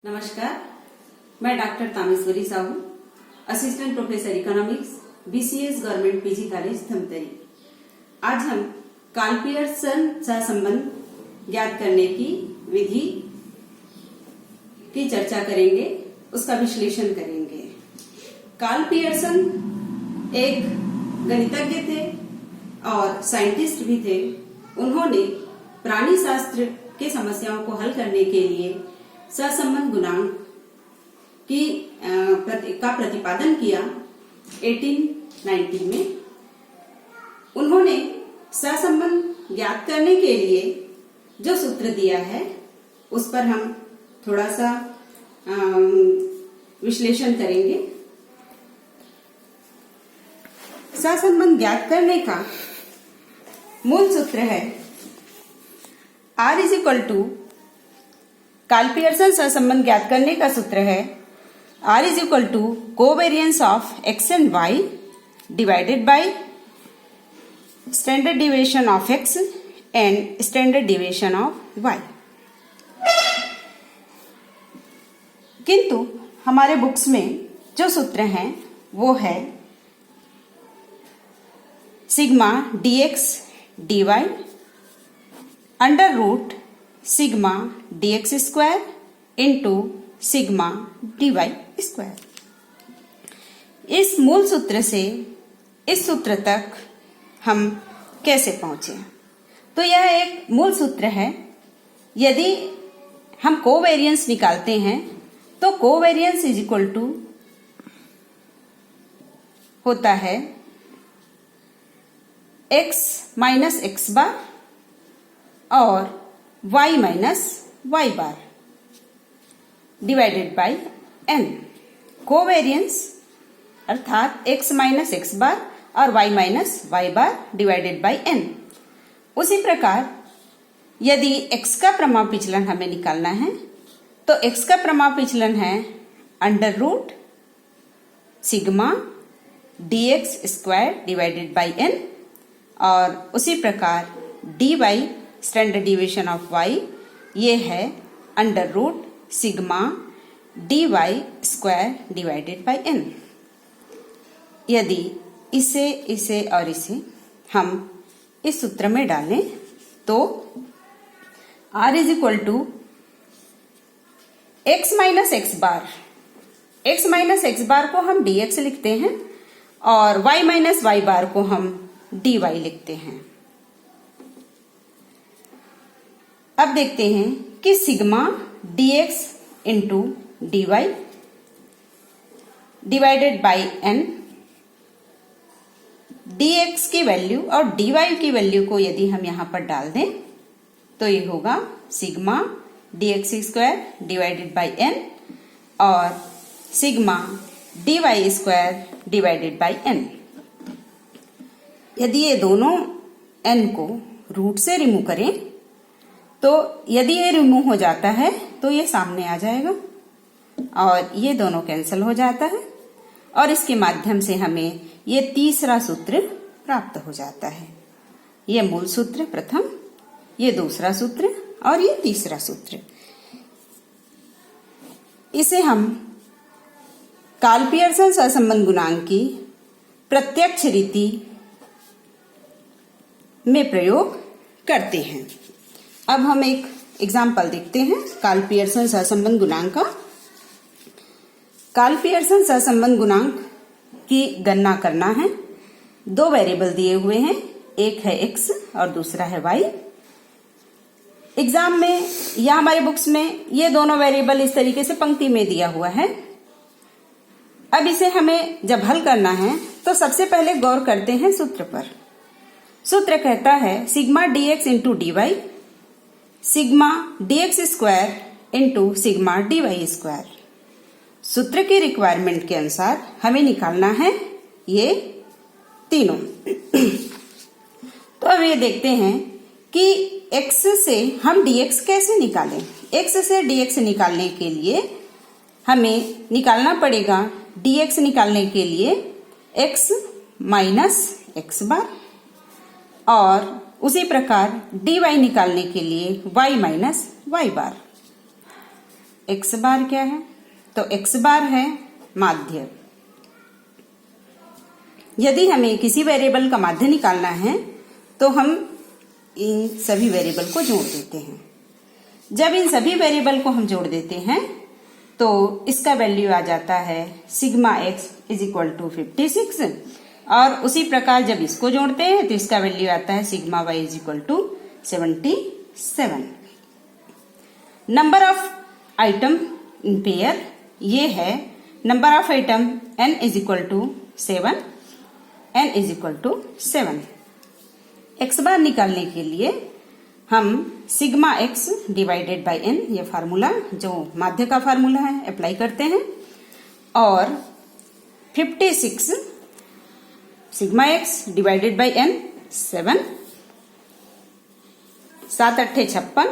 नमस्कार, मैं doctor Tameshwari Sahu, assistant professor economics, BCS government PG college Dhamtari. आज हम कार्ल पियर्सन सहसंबंध ज्ञात करने की विधि की चर्चा करेंगे, उसका विश्लेषण करेंगे। कार्ल पियर्सन एक गणितज्ञ थे और साइंटिस्ट भी थे। उन्होंने प्राणी शास्त्र के समस्याओं को हल करने के लिए सहसंबंध गुणांक का प्रतिपादन किया 1890 में। उन्होंने सहसंबंध ज्ञात करने के लिए जो सूत्र दिया है उस पर हम थोड़ा सा विश्लेषण करेंगे। सहसंबंध ज्ञात करने का मूल सूत्र है R is equal to, Karl Pearson सहसंबंध ज्ञात करने का सूत्र है R is equal to covariance of x and y divided by standard deviation of x and standard deviation of y। किंतु हमारे बुक्स में जो सूत्र हैं वो है sigma dx dy under root sigma dx square into sigma dy square. इस मूल सूत्र से इस सूत्र तक हम कैसे पहुंचे? तो यह एक मूल सूत्र है। यदि हम कोवेरियंस निकालते हैं तो कोवेरियंस इज इक्वल टू होता है x माइनस एक्स बार और y minus y bar divided by n। Covariance अर्थात x माइनस एक्स बार और y minus y bar divided by n। उसी प्रकार यदि x का प्रमाप विचलन हमें निकालना है तो x का प्रमाप विचलन है under root sigma dx square divided by n और उसी प्रकार dy standard deviation of y ये है under root sigma dy square divided by n। यदि इसे और इसे हम इस सूत्र में डालें तो r is equal to x minus x bar को हम dx लिखते हैं और y माइनस y बार को हम dy लिखते हैं। अब देखते हैं कि sigma dx into dy divided by n, dx की वैल्यू और dy की वैल्यू को यदि हम यहां पर डाल दें तो ये होगा sigma dx square divided by n और sigma dy square divided by n। यदि ये दोनों n को रूट से रिमूव करें तो यदि ये रिमूव हो जाता है तो ये सामने आ जाएगा और ये दोनों कैंसिल हो जाता है और इसके माध्यम से हमें ये तीसरा सूत्र प्राप्त हो जाता है। ये मूल सूत्र प्रथम, ये दूसरा सूत्र और ये तीसरा सूत्र। इसे हम कार्ल पियर्सन सहसंबंध गुणांक की प्रत्यक्ष रीति में प्रयोग करते हैं। अब हम एक एग्जाम्पल देखते हैं कार्ल पियर्सन सहसंबंध गुणांक का। कार्ल पियर्सन सहसंबंध गुणांक की गणना करना है। दो वेरिएबल दिए हुए हैं, एक है x और दूसरा है y। एग्जाम में या हमारे बुक्स में ये दोनों वेरिएबल इस तरीके से पंक्ति में दिया हुआ है। अब इसे हमें जब हल करना है तो सबसे पहले गौर करते हैं सूत्र पर। सूत्र कहता है sigma dx into dy sigma dx square into sigma dy square. सूत्र की रिक्वायरमेंट के अनुसार हमें निकालना है ये तीनों। तो अब ये देखते हैं कि x से हम dx कैसे निकालें। x से dx निकालने के लिए हमें निकालना पड़ेगा dx निकालने के लिए x माइनस एक्स बार और उसी प्रकार dy निकालने के लिए y माइनस y बार। x बार क्या है? तो x बार है माध्य। यदि हमें किसी वेरिएबल का माध्य निकालना है तो हम इन सभी वेरिएबल को जोड़ देते हैं। जब इन सभी वेरिएबल को हम जोड़ देते हैं तो इसका वैल्यू आ जाता है sigma x is equal to 56, और उसी प्रकार जब इसको जोड़ते हैं तो इसका वैल्यू आता है sigma y is equal to 77। Number of item in pair ये है number of item n is equal to 7, n is equal to 7। x bar निकालने के लिए हम sigma x divided by n, ये फार्मूला जो माध्य का फार्मूला है, अप्लाई करते हैं, और 56 sigma x divided by n 7, 7 8 56,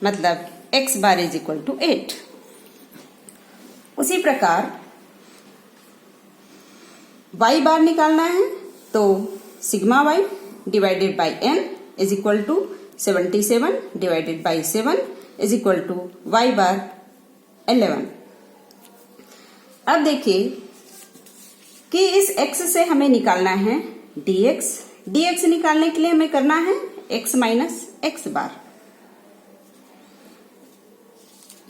मतलब x bar is equal to 8। उसी प्रकार y बार निकालना है तो sigma y divided by n is equal to 77 divided by 7 is equal to y bar 11। अब देखिए कि इस x से हमें निकालना है dx। dx निकालने के लिए हमें करना है x माइनस x बार।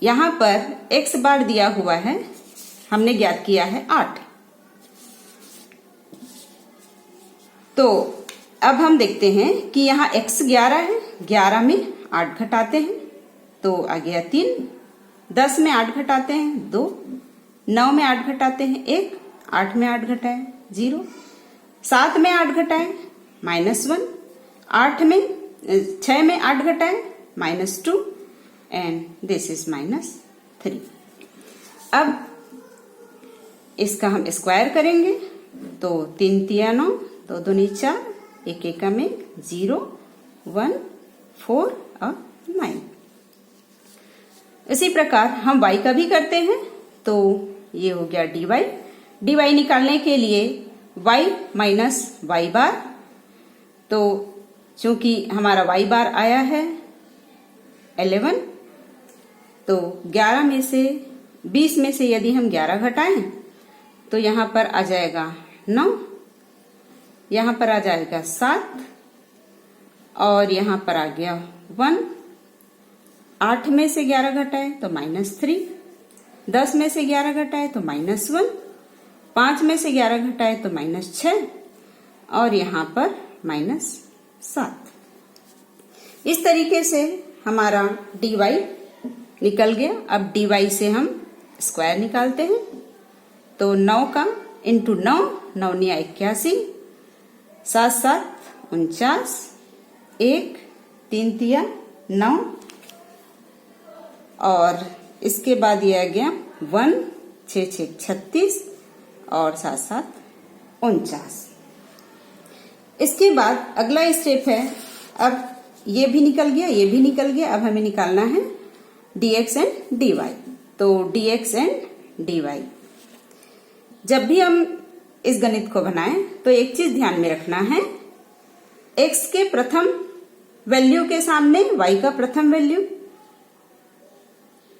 यहां पर x बार दिया हुआ है, हमने ज्ञात किया है 8। तो अब हम देखते हैं कि यहाँ x 11 है, 11 में 8 घटाते हैं तो आ गया 3, 10 में 8 घटाते हैं 2, 9 में 8 घटाते हैं 1, 8 में 8 घटाए 0, 7 में 8 घटाए -1, 8 में 6 में 8 घटाए -2 एंड दिस इज -3। अब इसका हम स्क्वायर करेंगे तो 3 तिया 9, 2 दूनी 4, 1 1 में 0, 1, 4 और 9। इसी प्रकार हम y का भी करते हैं तो ये हो गया dy। dy निकालने के लिए y माइनस y बार, तो चूंकि हमारा y बार आया है 11, तो 11 में से 20 में से यदि हम 11 घटाएं तो यहां पर आ जाएगा 9, यहां पर आ जाएगा 7 और यहां पर आ गया 1। 8 में से 11 घटाए तो -3, 10 में से 11 घटाए तो -1, 5 में से 11 घटाए तो -6 और यहां पर -7। इस तरीके से हमारा dy निकल गया। अब dy से हम स्क्वायर निकालते हैं तो 9 का इंटू 9, 9 9 81, 7 7 49, 1 3 तिया 9 और इसके बाद ये आ गया 1 6 6 36 और 7 7 49। इसके बाद अगला स्टेप है, अब ये भी निकल गया, ये भी निकल गया। अब हमें निकालना है dx एंड dy। तो dx एंड dy, जब भी हम इस गणित को बनाएं तो एक चीज ध्यान में रखना है, x के प्रथम वैल्यू के सामने y का प्रथम वैल्यू,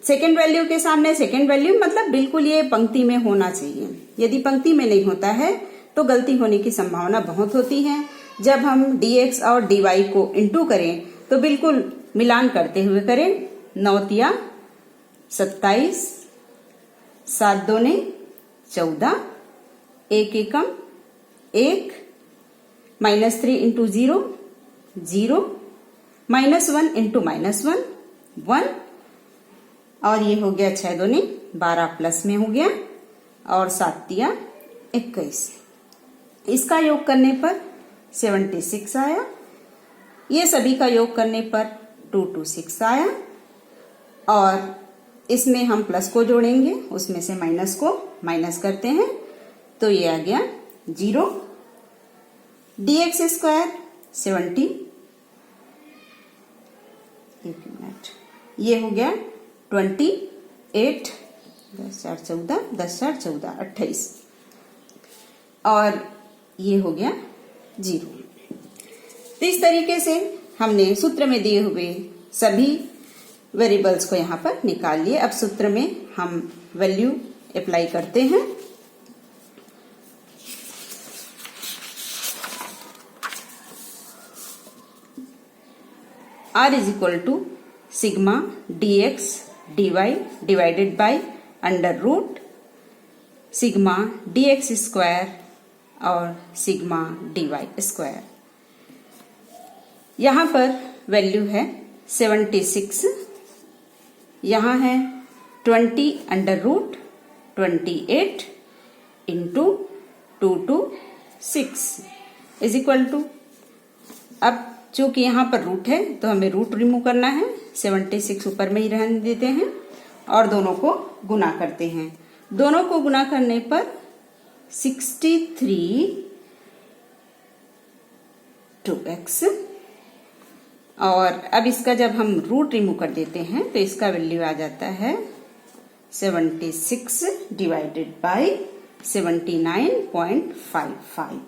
सेकेंड वैल्यू के सामने सेकेंड वैल्यू, मतलब बिल्कुल ये पंक्ति में होना चाहिए। यदि पंक्ति में नहीं होता है तो गलती होने की संभावना बहुत होती है। जब हम dx और dy को इंटू करें तो बिल्कुल मिलान करते हुए करें। 9 तिया 27, 7 दूने 14, 1 एकम 1, -3 इंटू 0 0, -1 इंटू -1 1 और ये हो गया 6 दूने 12 प्लस में हो गया और 7 तिया 21। इसका योग करने पर 76 आया। ये सभी का योग करने पर 226 आया और इसमें हम प्लस को जोड़ेंगे, उसमें से माइनस को माइनस करते हैं तो ये आ गया 0। dx स्क्वायर 70, एक मिनट, ये हो गया 28, 10 4 14, 10 4 14 28 और ये हो गया 0। तो इस तरीके से हमने सूत्र में दिए हुए सभी वेरिएबल्स को यहाँ पर निकाल लिए। अब सूत्र में हम वैल्यू अप्लाई करते हैं। R is equal to sigma dx dy divided by under root sigma dx square और सिग्मा dy स्क्वायर। यहाँ पर वैल्यू है 76, यहाँ है 20 under root 28 into 2 to 6 is equal to, अब चूंकि यहाँ पर रूट है तो हमें रूट रिमूव करना है, 76 ऊपर में ही रहने देते हैं और दोनों को गुना करते हैं। दोनों को गुना करने पर 63 2x, और अब इसका जब हम रूट रिमूव कर देते हैं तो इसका वैल्यू आ जाता है 76 डिवाइडेड बाय 79.55।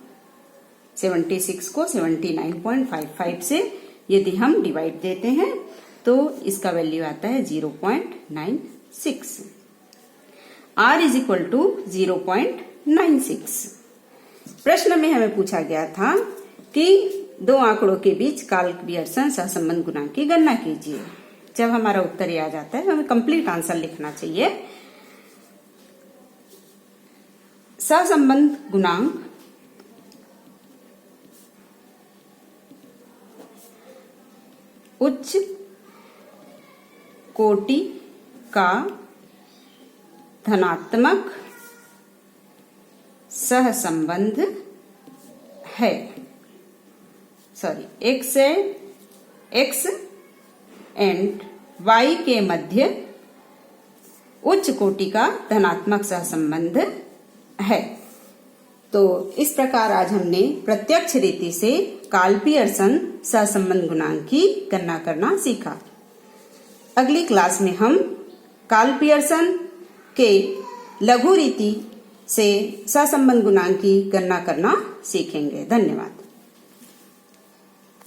76 को 79.55 से यदि हम डिवाइड देते हैं तो इसका वैल्यू आता है 0.96। R is equal to 0.96। प्रश्न में हमें पूछा गया था कि दो आंकड़ों के बीच काल्क पियर्सन सहसंबंध गुणांक की गणना कीजिए। जब हमारा उत्तर ये आ जाता है तो हमें कंप्लीट आंसर लिखना चाहिए। सहसंबंध गुणांक उच्च कोटि का धनात्मक सहसंबंध है। x एंड y के मध्य उच्च कोटि का धनात्मक सहसंबंध है। तो इस प्रकार आज हमने प्रत्यक्ष रीति से कार्ल पियर्सन सहसंबंध गुणांक की गणना करना सीखा। अगली क्लास में हम कार्ल पियर्सन के लघु रीति से सहसंबंध गुणांक की गणना करना सीखेंगे। धन्यवाद।